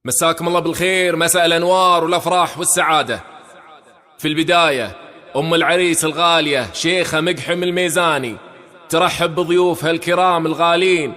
مساكم الله بالخير، مساء الأنوار والأفراح والسعادة. في البداية أم العريس الغالية شيخة مقحم الميزاني ترحب بضيوفها الكرام الغالين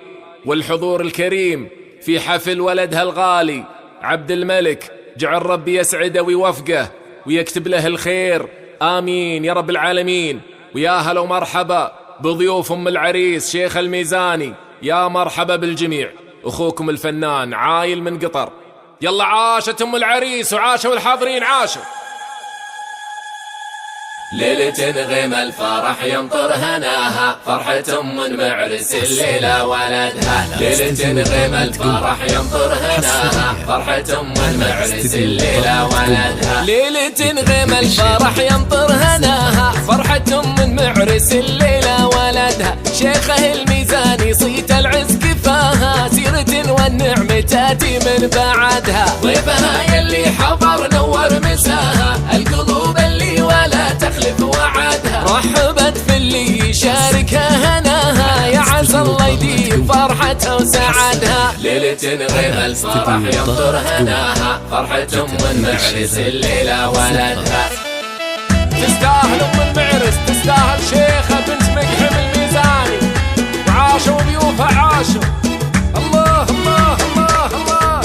والحضور الكريم في حفل ولدها الغالي عبد الملك. جعل ربي يسعده ويوفقه ويكتب له الخير، آمين يا رب العالمين. ويا هلا ومرحبا بضيوف أم العريس شيخ الميزاني، يا مرحبا بالجميع. أخوكم الفنان عايل من قطر. يلا عاشت أم العريس وعاشوا الحاضرين عاشوا. ليلة غيم الفرح يمطر هناها، فرحة من معرس الليلة ولدها. ليلة غيم الفرح يمطر هناها، فرحة من معرس الليلة ولدها. ليلة غيم الفرح يمطر هناها، فرحة من معرس الليلة ولدها. شيخه الميزاني صيت العز كفاها، سيرة والنعم تاتي من بعدها. ضيفها يلي حضر نور مساها، القلوب اللي ولا تخلف وعدها. رحبت في اللي يشاركها هناها، يا عسى الله يديم فرحتها وسعدها. ليلة غيم الفرح يمطر هناها، فرحة من معرس الليلة ولدها. تستاهل أم المعرس، تستاهل شيخة بنت مقحم الميزاني، وعاشوا ضيوفها عاشوا. الله الله الله الله.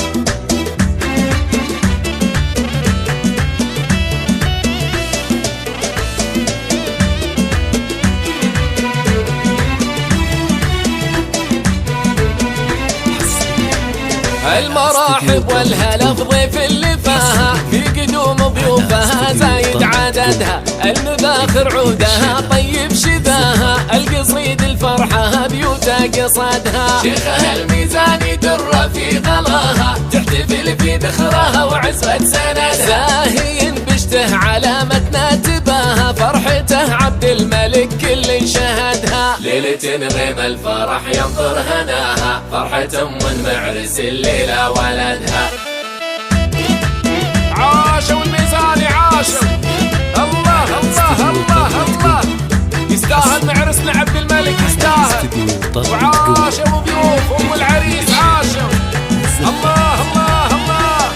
المراحب والهلا في ضيف اللي فاها، في قدوم ضيوفها زايد عددها. المباخر عودها طيب شذاها، القصيد الفرحة بيوتا قصدها. شيخها الميزاني در في غلاها، تحتفل في ذخرها وعزوة سندها. زاهي بشته علامتنا تباها، فرحته عبد الملك كل شهدها. ليلة غيم الفرح يمطر هناها، فرحة من معرس الليلة ولدها. عاشوا الميزاني عاشوا. الله الله الله الله. يستاهل معرسنا عبد الملك يستاهل، وعاشوا ضيوف أم العريس عاشوا. الله الله الله.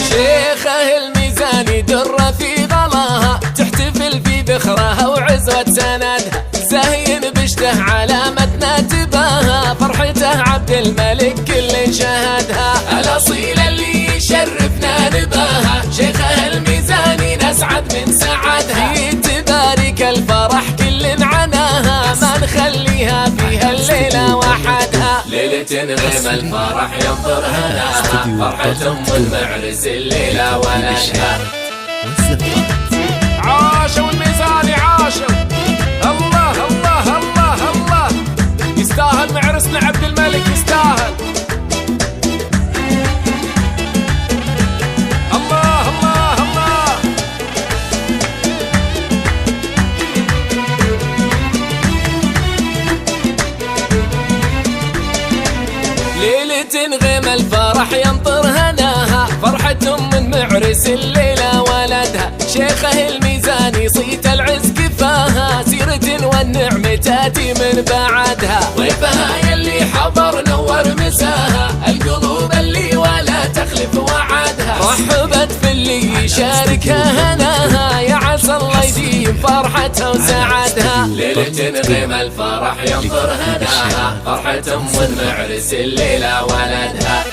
شيخه الميزاني در في غلاها، تحتفل في ذخرها وعزوة سندها. زاهين بشته علامتنا تباها، فرحته عبد الملك كل شهدها. الأصيل اللي يشرفنا نباها، شيخه الميزاني نسعد من سعدها. في تبارك الفرح كل عناها، ما نخليها فيها الليلة وحدها. ليلة غيم الفرح يمطر هناها، فرحة من معرس الليلة ولدها. عاشوا الميزاني عاشوا. الله الله الله الله. يستاهل معرسنا عبد الملك يستاهل. الله الله الله. ليلة غيم الفرح يمطر هناها، فرحة من معرس الليلة ولدها. شيخه الميزاني صيت العز كفاها، سيرة والنعم تاتي من بعدها. ضيفها يلي حضر نور مساها، القلوب اللي ولا تخلف وعدها. رحبت في اللي يشاركها هناها، يا عسى الله يديم فرحتها وسعدها. ليلة غيم الفرح يمطر هناها، فرحة من معرس الليلة ولدها.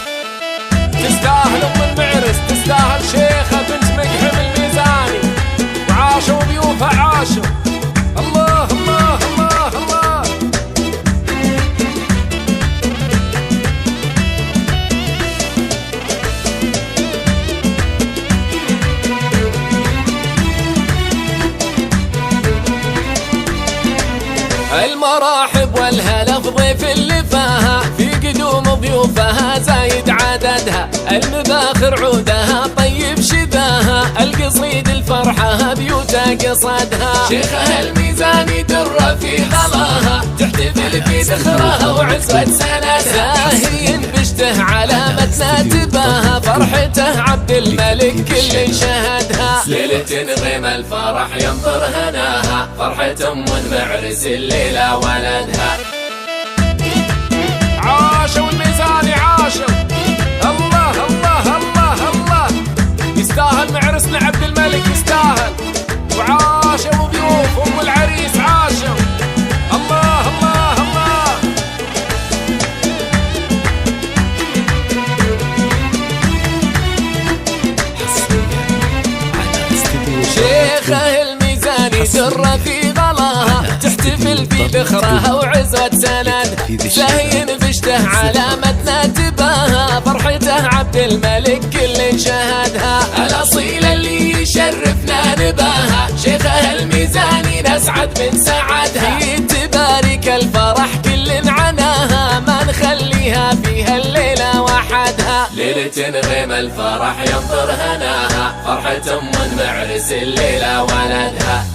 تستاهل أم المعرس، تستاهل شيخة بنت مقحم الميزاني، وعاشوا ضيوفها عاشوا. الله الله الله الله. المراحب والهلا في ضيف اللي فاها، في قدوم ضيوفها زايد عددها. المباخر عودها طيب شذاها، القصيد الفرحة بيوتا قصدها. شيخها الميزاني در في غلاها، تحتفل في ذخرها وعزوة سندها. زاهي بشته علامتنا تباها، فرحته عبد الملك كل شهدها. ليلة غيم الفرح ينطر هناها، فرحة معرس الليلة ولدها. عاشوا الميزاني عاشوا، الله الله الله الله، يستاهل معرسنا عبد الملك يستاهل. وعاشوا ضيوف ام العريس عاشوا، الله الله الله. شيخه الميزاني سر في غلاها، تحتفل في ذخرها وعزوة سند، زين بشته علامتنا تباها، فرحته عبد الملك كل شهدها. الأصيلة اللي يشرفنا نباها، شيخه الميزاني نسعد من سعدها. تبارك الفرح كل عناها، ما نخليها فيها الليلة وحدها. ليلة غيم الفرح ينطر هناها، فرحة معرس الليلة ولدها.